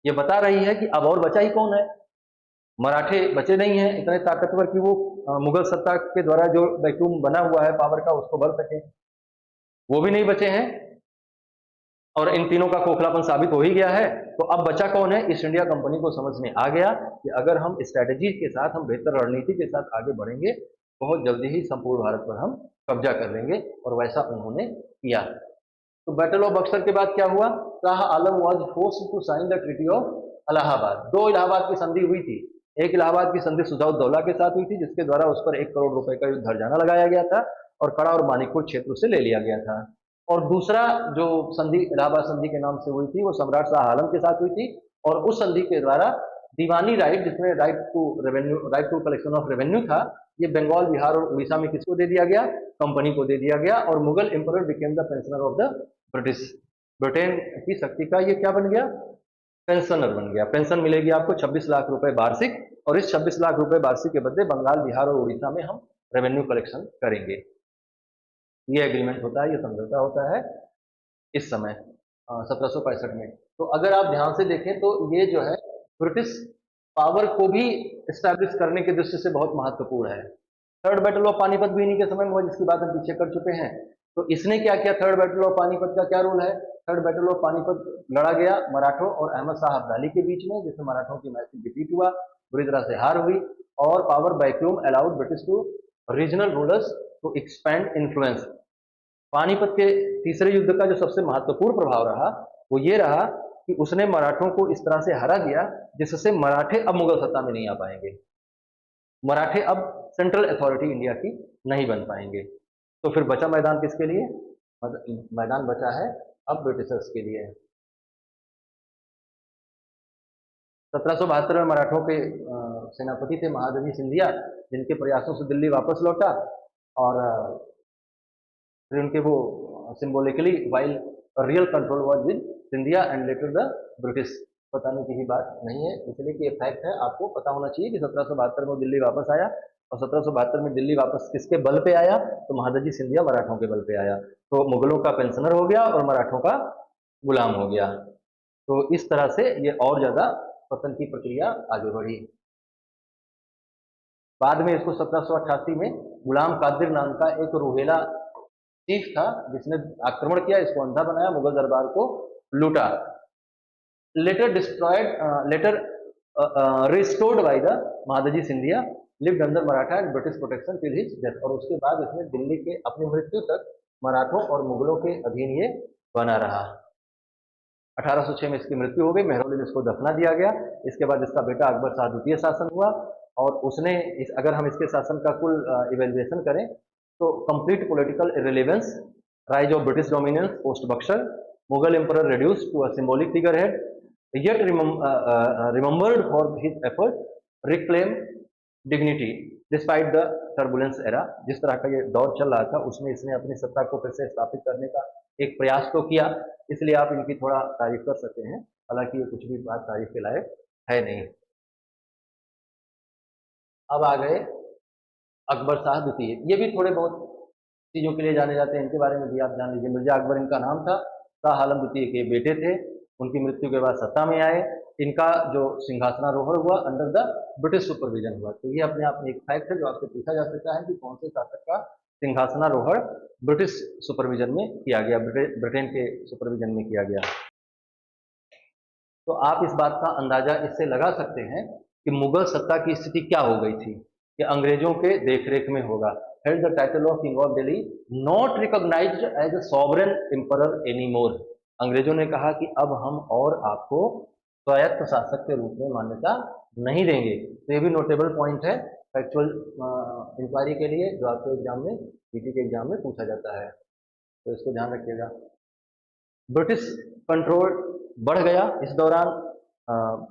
ये बता रही है कि अब और बचा ही कौन है। मराठे बचे नहीं हैं इतने ताकतवर कि वो मुगल सत्ता के द्वारा जो वैक्यूम बना हुआ है पावर का उसको भर सके, वो भी नहीं बचे हैं और इन तीनों का खोखलापन साबित हो ही गया है। तो अब बचा कौन है? ईस्ट इंडिया कंपनी को समझ में आ गया कि अगर हम स्ट्रैटेजी के साथ, हम बेहतर रणनीति के साथ आगे बढ़ेंगे, बहुत जल्दी ही संपूर्ण भारत पर हम कब्जा कर लेंगे, और वैसा उन्होंने किया। तो बैटल ऑफ बक्सर के बाद क्या हुआ? Shah Alam was forced to sign the treaty of Allahabad. दो इलाहाबाद की संधि हुई थी। एक इलाहाबाद की संधि शुजाउद्दौला के साथ हुई थी जिसके द्वारा उस पर 1 करोड़ रुपए का युद्ध हर्जाना लगाया गया था और कड़ा और मानिकपुर क्षेत्र से ले लिया गया था। और दूसरा जो संधि इलाहाबाद संधि के नाम से हुई थी वो सम्राट शाह आलम के साथ हुई थी, और उस संधि के द्वारा दीवानी राइट, जिसमें right to revenue, right to collection of revenue था, ये बंगाल, बिहार और उड़ीसा में किसको दे दिया गया? कंपनी को दे दिया गया। और Mughal emperor became the pensioner of the British, Britain की शक्ति का ये क्या बन गया? पेंशनर बन गया। पेंशन मिलेगी आपको 26 लाख रुपए वार्षिक, और इस 26 लाख रुपए वार्षिक के बदले बंगाल, बिहार और उड़ीसा में हम रेवेन्यू कलेक्शन करेंगे। ये एग्रीमेंट होता है, ये समझौता होता है इस समय 1765 में। तो अगर आप ध्यान से देखें तो ये जो है ब्रिटिश पावर को भी एस्टैब्लिश करने की दृष्टि से बहुत महत्वपूर्ण है। थर्ड बैटल ऑफ पानीपत भी इन्हीं के समय में हुआ जिसकी बात हम पीछे कर चुके हैं। तो इसने क्या किया? थर्ड बैटल ऑफ पानीपत का क्या रोल है? थर्ड बैटल ऑफ पानीपत लड़ा गया मराठों और अहमद शाह अब्दाली के बीच में, जिसमें मराठों की मैसिव डिफीट हुआ, बुरी तरह से हार हुई, और power vacuum allowed British to regional rulers to expand influence. Panipat के तीसरे युद्ध का जो सबसे महत्वपूर्ण प्रभाव रहा वो ये रहा कि उसने मराठों को इस तरह से हरा दिया जिससे मराठे अब मुगल सत्ता में नहीं आ पाएंगे, मराठे अब सेंट्रल अथॉरिटी इंडिया की नहीं बन पाएंगे। तो फिर बचा मैदान किसके लिए? मैदान बचा है अब ब्रिटिशर्स के लिए। 1772 में मराठों के सेनापति थे महादजी सिंधिया, जिनके प्रयासों से दिल्ली वापस लौटा, और फिर उनके वो symbolically while real control was with Scindia and later the British, बताने की ही बात नहीं है, इसलिए कि ये फैक्ट है, आपको पता होना चाहिए कि 1772 में दिल्ली वापस आया, और 1772 में दिल्ली वापस किसके बल पे आया? तो महादजी सिंधिया मराठों के बल पे आया। तो मुगलों का पेंशनर हो गया और मराठों का गुलाम हो गया। तो इस तरह से ये और ज्यादा पतन की प्रक्रिया आगे बढ़ी। बाद में इसको 1788 में गुलाम कादिर नाम का एक रोहेला चीफ था जिसने आक्रमण किया, इसको अंधा बनाया, मुगल दरबार को लूटा। Later destroyed, later restored by the Mahadji Scindia, lived under Maratha and British protection till his death. और उसके बाद इसने दिल्ली के अपनी मृत्यु तक मराठों और मुगलों के अधीन ये बना रहा। 1806 में इसकी मृत्यु हो गई, मेहरौली इसको दफना दिया गया। इसके बाद इसका बेटा अकबर शाह द्वितीय शासन हुआ, और उसने अगर हम इसके शासन का कुल इवेल्युएशन करें तो complete political irrelevance, rise of British dominance post Buxar, Mughal emperor reduce to a symbolic figurehead, yet remembered for his effort reclaim dignity despite the turbulence era। जिस तरह का ये दौर चल रहा था उसमें इसने अपनी सत्ता को फिर से स्थापित करने का एक प्रयास तो किया, इसलिए आप इनकी थोड़ा तारीफ कर सकते हैं, हालांकि ये कुछ भी बात तारीफ के लायक है नहीं। अब आ गए अकबर शाह द्वितीय, ये भी थोड़े बहुत चीजों के लिए जाने जाते हैं, इनके बारे में भी आप जान लीजिए। मिर्जा अकबर इनका नाम था, शाह आलम द्वितीय के बेटे थे, उनकी मृत्यु के बाद सत्ता में आए। इनका जो सिंहासनारोहण हुआ अंडर द ब्रिटिश सुपरविजन हुआ। तो ये अपने आप में एक फैक्ट है जो आपसे पूछा जा सकता है कि कौन से शासक का सिंहासनारोहण ब्रिटिश सुपरविजन में किया गया, ब्रिटेन के सुपरविजन में किया गया। तो आप इस बात का अंदाजा इससे लगा सकते हैं कि मुगल सत्ता की स्थिति क्या हो गई थी, कि अंग्रेजों के देखरेख में होगा। Held the title of king of Delhi, not recognised as a sovereign emperor anymore. अंग्रेजों ने कहा कि अब हम और आपको स्वायत्त शासक के रूप में मान्यता नहीं देंगे। तो ये भी नोटेबल पॉइंट है फैक्चुअल इंक्वायरी के लिए, जो आपके एग्जाम में, पीटी के एग्जाम में पूछा जाता है, तो इसको ध्यान रखिएगा। ब्रिटिश कंट्रोल बढ़ गया इस दौरान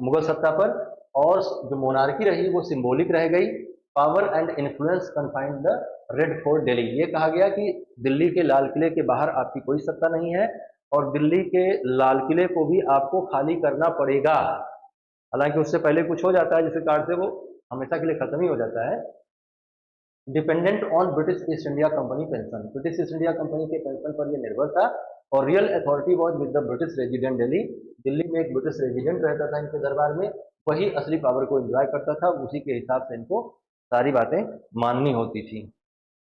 मुगल सत्ता पर, और जो मोनार्की रही वो सिंबॉलिक रह गई। Power and influence confined the red fort Delhi, ये कहा गया कि दिल्ली के लाल किले के बाहर आपकी कोई सत्ता नहीं है, और दिल्ली के लाल किले को भी आपको खाली करना पड़ेगा। हालांकि उससे पहले कुछ हो जाता है जिसके कारण से वो हमेशा के लिए खत्म ही हो जाता है। Dependent on British East India company pension, British East India company के पेंशन पर यह निर्भर था। और real authority was with the British resident Delhi, Delhi में एक ब्रिटिश रेजिडेंट रहता था इनके दरबार में, वही असली पावर को एंजॉय करता था, उसी के हिसाब से इनको सारी बातें माननी होती थी।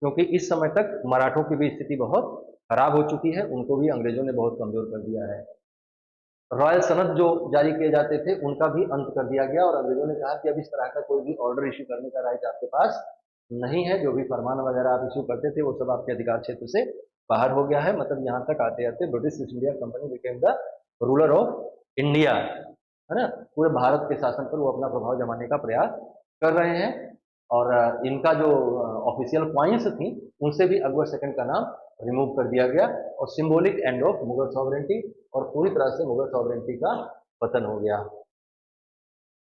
क्योंकि इस समय तक मराठों की भी स्थिति बहुत खराब हो चुकी है, उनको भी अंग्रेजों ने बहुत कमजोर कर दिया है। रॉयल सनद जो जारी किए जाते थे उनका भी अंत कर दिया गया, और अंग्रेजों ने कहा कि अब इस तरह का कोई भी ऑर्डर इश्यू करने का राइट आपके पास नहीं है, जो भी फरमान वगैरह आप इश्यू करते थे वो सब आपके अधिकार क्षेत्र से बाहर हो गया है। मतलब यहाँ तक आते आते British East India company became the ruler of India, है ना। पूरे भारत के शासन पर वो अपना प्रभाव जमाने का प्रयास कर रहे हैं, और इनका जो ऑफिशियल पॉइंट्स थी उनसे भी अकबर सेकंड का नाम रिमूव कर दिया गया, और symbolic end of Mughal sovereignty, और पूरी तरह से मुगल सॉवरेंटी का पतन हो गया।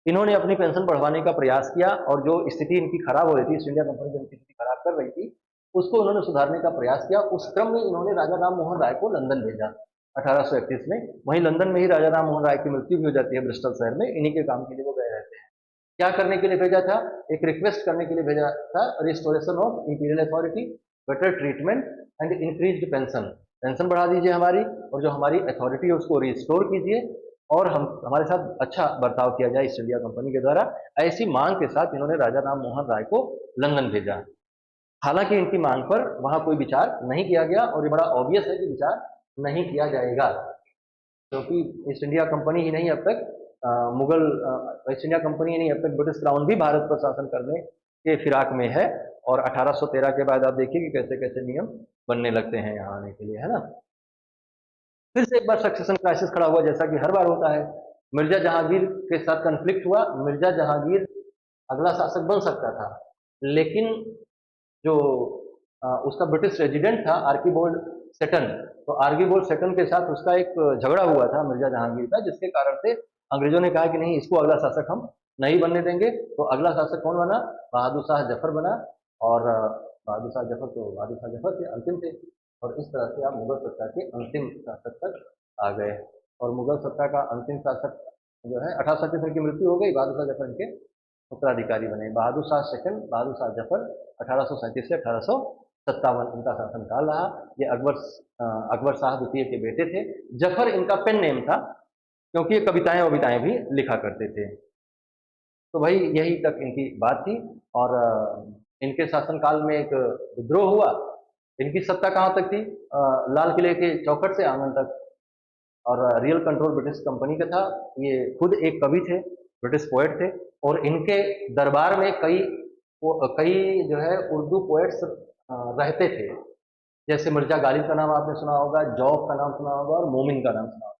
इन्होंने अपनी पेंशन बढ़वाने का प्रयास किया, और जो स्थिति इनकी खराब हो रही थी, ईस्ट इंडिया कंपनी जो स्थिति खराब कर रही थी उसको उन्होंने सुधारने का प्रयास किया। उस क्रम में इन्होंने राजा राम मोहन राय को लंदन भेजा 1831 में। वहीं लंदन में ही राजा राम मोहन राय की मृत्यु भी हो जाती है ब्रिस्टल शहर में, इन्हीं के काम के लिए वो गए रहते हैं। क्या करने के लिए भेजा था? एक रिक्वेस्ट करने के लिए भेजा था, restoration of imperial authority, better treatment and increased pension, pension बढ़ा दीजिए हमारी, और जो हमारी अथॉरिटी है उसको रिस्टोर कीजिए, और हम हमारे साथ अच्छा बर्ताव किया जाए ईस्ट इंडिया कंपनी के द्वारा। ऐसी मांग के साथ इन्होंने राजा राम मोहन राय को लंदन भेजा। हालांकि इनकी मांग पर वहां कोई विचार नहीं किया गया, और ये बड़ा ऑब्वियस है कि विचार नहीं किया जाएगा, क्योंकि ईस्ट इंडिया कंपनी ही नहीं, अब तक मुगल ईस्ट इंडिया कंपनी ही नहीं, अब तक ब्रिटिश क्राउन भी भारत पर शासन करने के फिराक में है। और 1813 के बाद आप देखिए कि कैसे कैसे नियम बनने लगते हैं यहाँ आने के लिए, है ना। फिर से एक बार सक्सेशन क्राइसिस खड़ा हुआ, जैसा कि हर बार होता है। मिर्जा जहांगीर के साथ कन्फ्लिक्ट हुआ। मिर्जा जहांगीर अगला शासक बन सकता था, लेकिन जो उसका ब्रिटिश रेजिडेंट था आर्कीबोल्ड सेटन, तो आर्कीबोल्ड सेटन के साथ उसका एक झगड़ा हुआ था मिर्जा जहांगीर का, जिसके कारण से अंग्रेजों ने कहा कि नहीं, इसको अगला शासक हम नहीं बनने देंगे। तो अगला शासक कौन बना? बहादुर शाह जफर बना, और बहादुर शाह जफर के अंतिम थे, और इस तरह से आप मुगल सत्ता के अंतिम शासक तक आ गए। और मुगल सत्ता का अंतिम शासक जो है 1837 में की मृत्यु हो गई, बहादुर शाह जफर इनके उत्तराधिकारी बने। बहादुर शाह सेकंड, बहादुर शाह जफर 1837 से 1857 इनका शासनकाल रहा। ये अकबर शाह द्वितीय के बेटे थे। जफर इनका पेन नेम था, क्योंकि ये कविताएं वविताएं भी लिखा करते थे। तो भाई यही तक इनकी बात थी। और इनके शासनकाल में एक विद्रोह हुआ। इनकी सत्ता कहाँ तक थी? लाल किले के चौखट से आंगन तक, और रियल कंट्रोल ब्रिटिश कंपनी का था। ये खुद एक कवि थे, ब्रिटिश पोएट थे, और इनके दरबार में कई जो है उर्दू पोएट्स रहते थे। जैसे मिर्जा गालिब का नाम आपने सुना होगा, जौफ का नाम सुना होगा और मोमिन का नाम सुना होगा।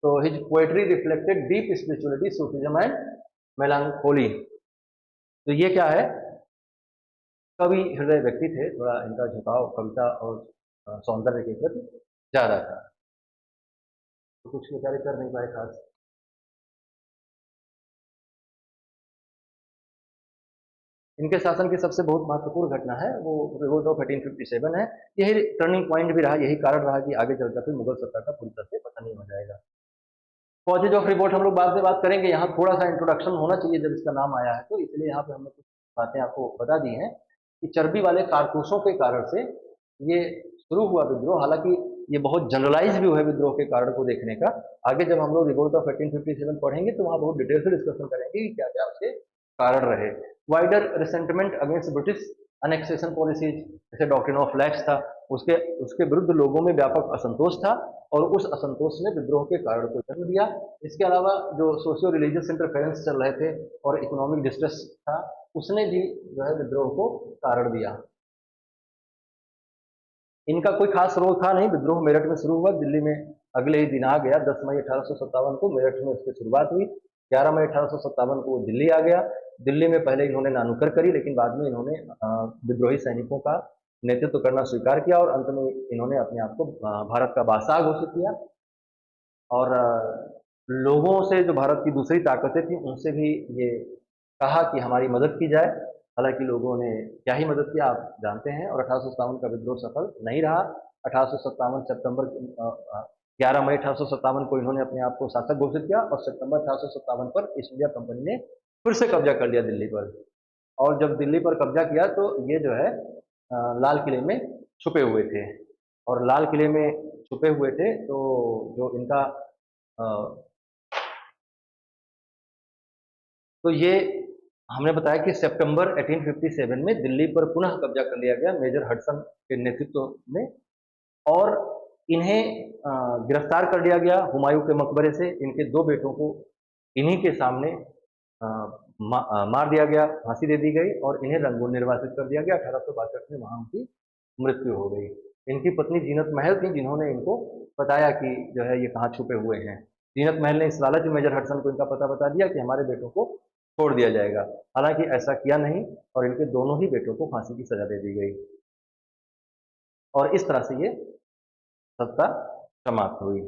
तो his poetry reflected deep spirituality, Sufism and melancholy. तो ये क्या है, कवि हृदय व्यक्ति थे, थोड़ा इनका झुकाव कविता और सौंदर्य के प्रति ज्यादा था। तो कुछ बेचारे कर नहीं पाए खास। इनके शासन की सबसे बहुत महत्वपूर्ण घटना है वो रिवोल्ट ऑफ 1857 है। यही टर्निंग पॉइंट भी रहा, यही कारण रहा कि आगे चलकर फिर मुगल सत्ता का पूरी तरह से पतन नहीं हो जाएगा। कॉजेज ऑफ रिवोल्ट हम लोग बाद में बात करेंगे, यहाँ थोड़ा सा इंट्रोडक्शन होना चाहिए जब इसका नाम आया है, तो इसलिए यहाँ पे हमने कुछ बातें आपको बता दी हैं कि चर्बी वाले कारतूसों के कारण से ये शुरू हुआ विद्रोह। हालांकि ये बहुत जनरलाइज भी हुआ है विद्रोह के कारण को देखने का। आगे जब हम लोग रिवोल्ट ऑफ 1857 पढ़ेंगे तो वहाँ बहुत डिटेल से डिस्कशन करेंगे कि क्या क्या उसके कारण रहे। Wider resentment against British annexation policies, जैसे डॉक्ट्रिन ऑफ लैक्स था, उसके उसके विरुद्ध लोगों में व्यापक असंतोष था और उस असंतोष ने विद्रोह के कारण को जन्म दिया। इसके अलावा जो सोशियो रिलीजियस इंटरफेरेंस चल रहे थे और इकोनॉमिक डिस्ट्रेस था, उसने भी जो है विद्रोह को कारण दिया। इनका कोई खास रोल था नहीं। विद्रोह मेरठ में शुरू हुआ, दिल्ली में अगले ही दिन आ गया। 10 मई 1857 को मेरठ में उसकी शुरुआत हुई। 11 मई 1857 को वो दिल्ली आ गया। दिल्ली में पहले इन्होंने नानुकर करी, लेकिन बाद में इन्होंने विद्रोही सैनिकों का नेतृत्व करना स्वीकार किया और अंत में इन्होंने अपने आप को भारत का बादशाह घोषित किया। और लोगों से, जो भारत की दूसरी ताकतें थी, उनसे भी ये कहा कि हमारी मदद की जाए। हालांकि लोगों ने क्या ही मदद किया आप जानते हैं, और 1857 का विद्रोह सफल नहीं रहा। 1857 सितंबर 11 मई 1857 को इन्होंने अपने आप को शासक घोषित किया और सितंबर 1857 पर ईस्ट इंडिया कंपनी ने फिर से कब्जा कर लिया दिल्ली पर। और जब दिल्ली पर कब्जा किया तो ये जो है लाल किले में छुपे हुए थे, और लाल किले में छुपे हुए थे तो जो इनका अ, तो ये हमने बताया कि सितंबर 1857 में दिल्ली पर पुनः कब्जा कर लिया गया मेजर हडसन के नेतृत्व में, और इन्हें गिरफ्तार कर लिया गया हुमायूं के मकबरे से। इनके दो बेटों को इन्हीं के सामने मार दिया गया, फांसी दे दी गई और इन्हें रंगून निर्वासित कर दिया गया। 1862 में वहां उनकी मृत्यु हो गई। इनकी पत्नी जीनत महल थी, जिन्होंने इनको बताया कि जो है ये कहाँ छुपे हुए हैं। जीनत महल ने इस लालच में मेजर हडसन को इनका पता बता दिया कि हमारे बेटों को छोड़ दिया जाएगा। हालांकि ऐसा किया नहीं और इनके दोनों ही बेटों को फांसी की सजा दे दी गई, और इस तरह से ये सत्ता समाप्त हुई।